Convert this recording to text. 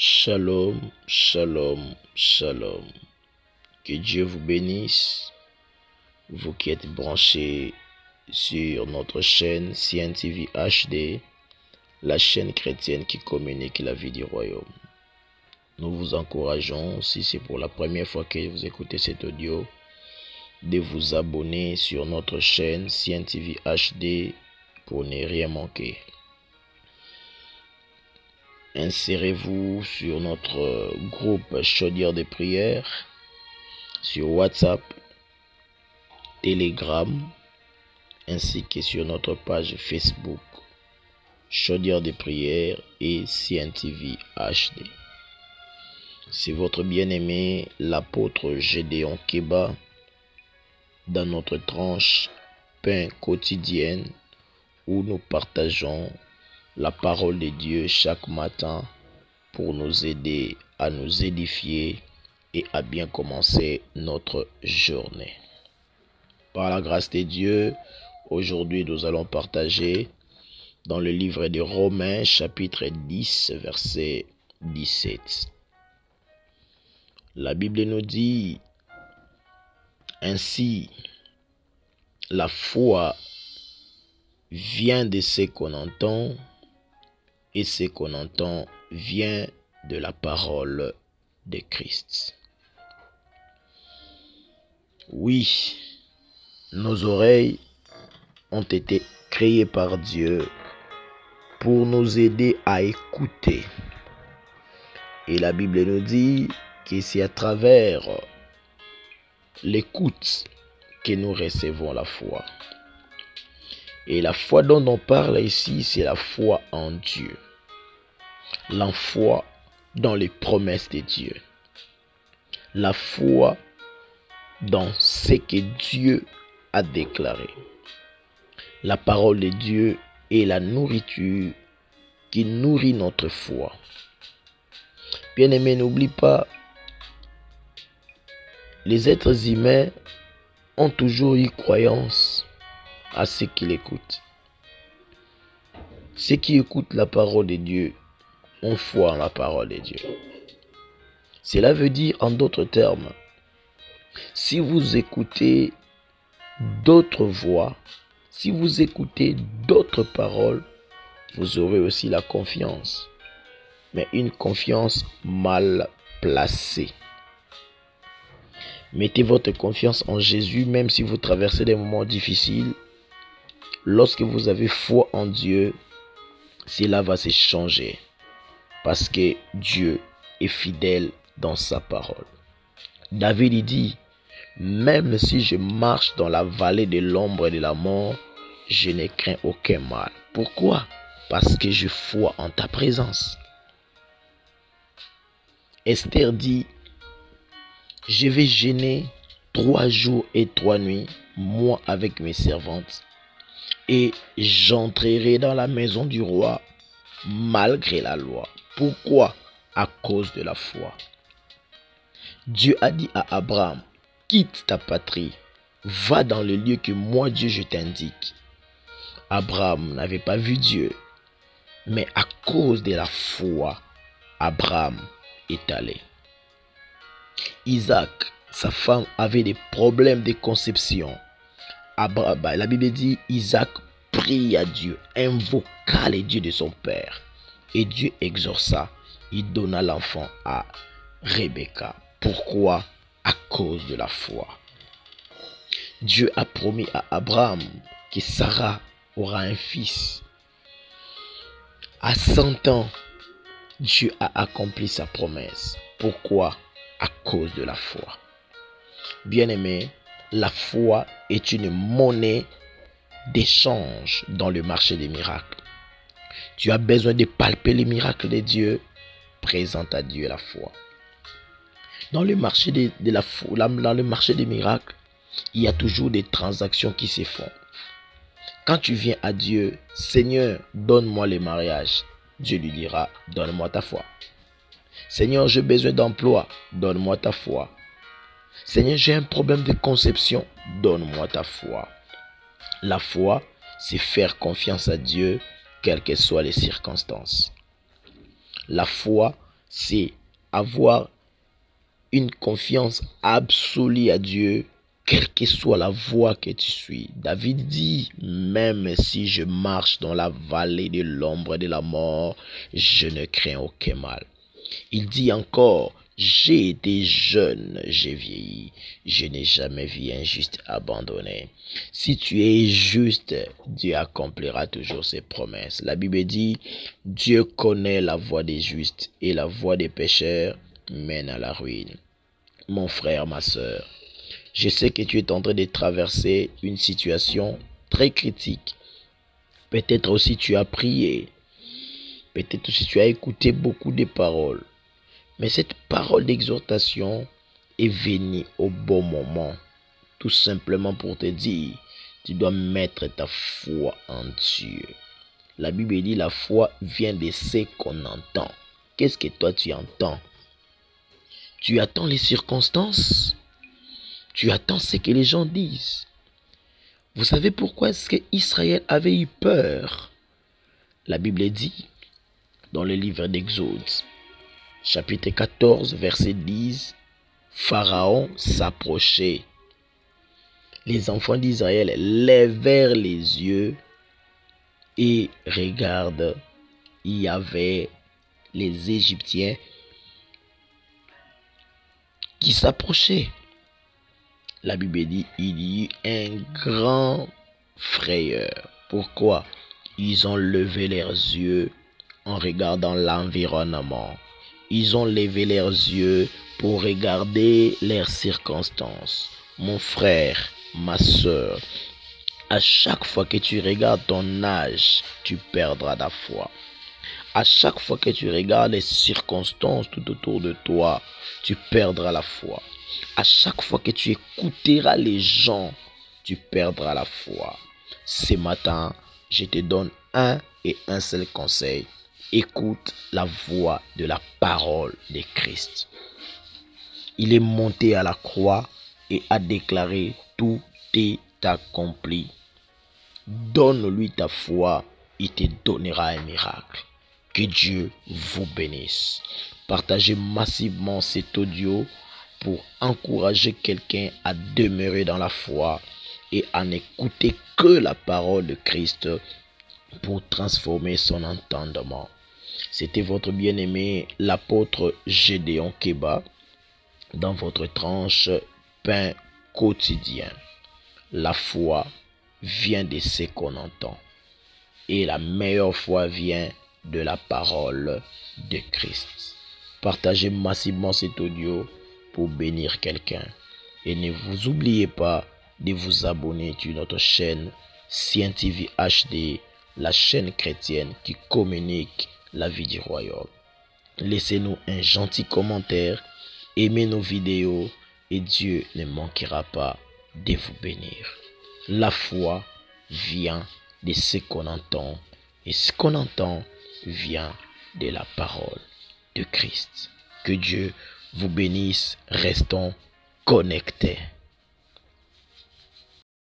Shalom, shalom, shalom. Que Dieu vous bénisse, vous qui êtes branchés sur notre chaîne CNTV HD, la chaîne chrétienne qui communique la vie du royaume. Nous vous encourageons, si c'est pour la première fois que vous écoutez cet audio, de vous abonner sur notre chaîne CNTV HD pour ne rien manquer. Insérez-vous sur notre groupe Chaudière de prière, sur WhatsApp, Telegram, ainsi que sur notre page Facebook Chaudière de prière et CNTV HD. C'est votre bien-aimé, l'apôtre Gédéon Keba, dans notre tranche Pain quotidienne, où nous partageons la parole de Dieu chaque matin pour nous aider à nous édifier et à bien commencer notre journée. Par la grâce de Dieu, aujourd'hui nous allons partager dans le livre de Romains chapitre 10 verset 17. La Bible nous dit ainsi: la foi vient de ce qu'on entend, et ce qu'on entend vient de la parole de Christ. Oui, nos oreilles ont été créées par Dieu pour nous aider à écouter. Et la Bible nous dit que c'est à travers l'écoute que nous recevons la foi. Et la foi dont on parle ici, c'est la foi en Dieu. La foi dans les promesses de Dieu. La foi dans ce que Dieu a déclaré. La parole de Dieu est la nourriture qui nourrit notre foi. Bien-aimé, n'oublie pas, les êtres humains ont toujours eu croyance à ceux qui l'écoutent. Ceux qui écoutent la parole de Dieu ont foi en la parole de Dieu. Cela veut dire, en d'autres termes, si vous écoutez d'autres voix, si vous écoutez d'autres paroles, vous aurez aussi la confiance. Mais une confiance mal placée. Mettez votre confiance en Jésus, même si vous traversez des moments difficiles. Lorsque vous avez foi en Dieu, cela va se changer. Parce que Dieu est fidèle dans sa parole. David dit: même si je marche dans la vallée de l'ombre et de la mort, je ne crains aucun mal. Pourquoi? Parce que je foi en ta présence. Esther dit: je vais jeûner 3 jours et 3 nuits, moi avec mes servantes, et j'entrerai dans la maison du roi malgré la loi. Pourquoi? À cause de la foi. Dieu a dit à Abraham: quitte ta patrie, va dans le lieu que moi Dieu je t'indique. Abraham n'avait pas vu Dieu, mais à cause de la foi, Abraham est allé. Isaac, sa femme, avait des problèmes de conception. La Bible dit: Isaac prie à Dieu, invoqua les dieux de son père. Et Dieu exauça, il donna l'enfant à Rebecca. Pourquoi? À cause de la foi. Dieu a promis à Abraham que Sarah aura un fils. À 100 ans, Dieu a accompli sa promesse. Pourquoi? À cause de la foi. Bien-aimé, la foi est une monnaie d'échange dans le marché des miracles. Tu as besoin de palper les miracles de Dieu, présente à Dieu la foi. Dans le marché dans le marché des miracles, il y a toujours des transactions qui se font. Quand tu viens à Dieu: Seigneur, donne-moi le mariage, Dieu lui dira: donne-moi ta foi. Seigneur, j'ai besoin d'emploi, donne-moi ta foi. Seigneur, j'ai un problème de conception, donne-moi ta foi. La foi, c'est faire confiance à Dieu, quelles que soient les circonstances. La foi, c'est avoir une confiance absolue à Dieu, quelle que soit la voie que tu suis. David dit, même si je marche dans la vallée de l'ombre de la mort, je ne crains aucun mal. Il dit encore, j'ai été jeune, j'ai vieilli, je n'ai jamais vu un juste abandonné. Si tu es juste, Dieu accomplira toujours ses promesses. La Bible dit, Dieu connaît la voie des justes et la voie des pécheurs mène à la ruine. Mon frère, ma soeur, je sais que tu es en train de traverser une situation très critique. Peut-être aussi tu as prié. Peut-être aussi tu as écouté beaucoup de paroles. Mais cette parole d'exhortation est venue au bon moment. Tout simplement pour te dire, tu dois mettre ta foi en Dieu. La Bible dit la foi vient de ce qu'on entend. Qu'est-ce que toi tu entends? Tu attends les circonstances? Tu attends ce que les gens disent? Vous savez pourquoi est-ce qu'Israël avait eu peur? La Bible dit dans le livre d'Exode, chapitre 14, verset 10, Pharaon s'approchait. Les enfants d'Israël levèrent les yeux et regardent, il y avait les Égyptiens qui s'approchaient. La Bible dit, il y eut un grand frayeur. Pourquoi? Ils ont levé leurs yeux en regardant l'environnement. Ils ont levé leurs yeux pour regarder leurs circonstances. Mon frère, ma soeur, à chaque fois que tu regardes ton âge, tu perdras ta foi. À chaque fois que tu regardes les circonstances tout autour de toi, tu perdras la foi. À chaque fois que tu écouteras les gens, tu perdras la foi. Ce matin, je te donne un et un seul conseil. Écoute la voix de la parole de Christ. Il est monté à la croix et a déclaré tout est accompli. Donne-lui ta foi, il te donnera un miracle. Que Dieu vous bénisse. Partagez massivement cet audio pour encourager quelqu'un à demeurer dans la foi et à n'écouter que la parole de Christ pour transformer son entendement. C'était votre bien-aimé, l'apôtre Gédéon Keba, dans votre tranche pain quotidien. La foi vient de ce qu'on entend. Et la meilleure foi vient de la parole de Christ. Partagez massivement cet audio pour bénir quelqu'un. Et ne vous oubliez pas de vous abonner sur notre chaîne Sien TV HD, la chaîne chrétienne qui communique la vie du royaume. Laissez-nous un gentil commentaire, aimez nos vidéos et Dieu ne manquera pas de vous bénir. La foi vient de ce qu'on entend et ce qu'on entend vient de la parole de Christ. Que Dieu vous bénisse. Restons connectés.